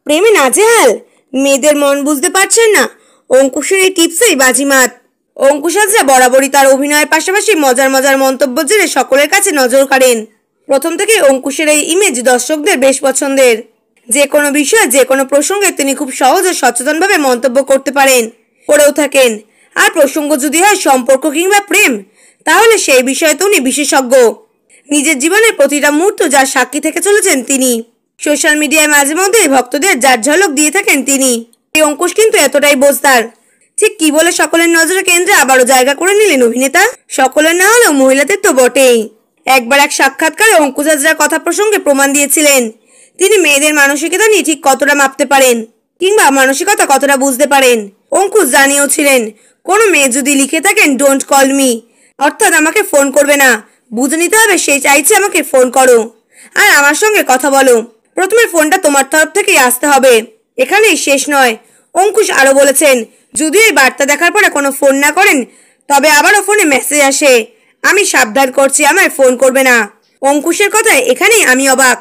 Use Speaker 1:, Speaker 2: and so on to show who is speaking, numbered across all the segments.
Speaker 1: প্রেমে নাজেহাল, মেয়েদের মন বুঝতে পারছেন না। অঙ্কুশের এই টিপসেই বাজিমাত। অঙ্কুশ হাজরা বরাবরই তার অভিনয়ের পাশাপাশি মজার মজার মন্তব্য জেনে সকলের কাছে নজর কাড়েন। প্রথম থেকে অঙ্কুশের এই ইমেজ দর্শকদের বেশ পছন্দের। যে কোনো বিষয়ে যে কোনো প্রসঙ্গে তিনি খুব সহজ ও সচেতনভাবে মন্তব্য করতে পারেন, করেও থাকেন। আর প্রসঙ্গ যদি হয় সম্পর্ক কিংবা প্রেম, তাহলে সেই বিষয়ে তো উনি বিশেষজ্ঞ। নিজের জীবনের প্রতিটা মুহূর্ত যার সাক্ষী থেকে চলেছেন তিনি। সোশ্যাল মিডিয়ায় মাঝে মধ্যে ভক্তদের যার ঝলক দিয়ে থাকেন তিনি। এই অঙ্কুশ কিন্তু এতটাই বোঝদার। ঠিক কি বলে সকলের নজরে কেন্দ্রে আবারও জায়গা করে নিলেন অভিনেতা। সকলের না হলেও মহিলাদের তো বটেই। একবার এক সাক্ষাৎকারে অঙ্কুশ হাজরার কথা প্রসঙ্গে প্রমাণ দিয়েছিলেন তিনি মেয়েদের মানসিকতা নিয়ে ঠিক কতটা মাপতে পারেন, কিংবা মানসিকতা কতটা বুঝতে পারেন। অঙ্কুশ জানিয়েছিলেন, কোনো মেয়ে যদি লিখে থাকেন ডোন্ট কল মি, অর্থাৎ আমাকে ফোন করবে না, বুঝে নিতে হবে সে চাইছে আমাকে ফোন করো আর আমার সঙ্গে কথা বলো। প্রথমে ফোনটা তোমার তরফ থেকেই আসতে হবে, এখানেই শেষ নয়। অঙ্কুশ আরো বলেছেন, যদি এই বার্তা দেখার পরে কোনো ফোন না করেন তবে আবারও ফোনে মেসেজ আসে, আমি সাবধান করছি আমায় ফোন করবে না। অঙ্কুশের কথায় এখানেই আমি অবাক।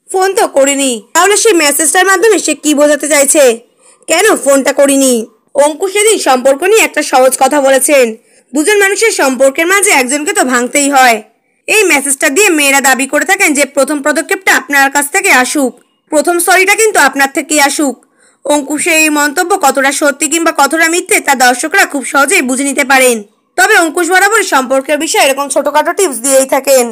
Speaker 1: ফোন তো করিনি, তাহলে সেই মেসেজটার মাধ্যমে সে কি বোঝাতে চাইছে? কেন ফোনটা করিনি? অঙ্কুশ সেদিন সম্পর্ক নিয়ে একটা সহজ কথা বলেছেন, দুজন মানুষের সম্পর্কের মাঝে একজনকে তো ভাঙতেই হয়। এই মেসেজটা দিয়ে মেয়েরা দাবি করে থাকেন যে প্রথম পদক্ষেপটা আপনার কাছ থেকে আসুক, প্রথম সরিটা কিন্তু আপনার থেকেই আসুক। অঙ্কুশের এই মন্তব্য কতটা সত্যি কিংবা কতটা মিথ্যে তা দর্শকরা খুব সহজেই বুঝে নিতে পারেন। তবে অঙ্কুশ বরাবর সম্পর্কের বিষয়ে এরকম ছোটখাটো টিপস দিয়েই থাকেন।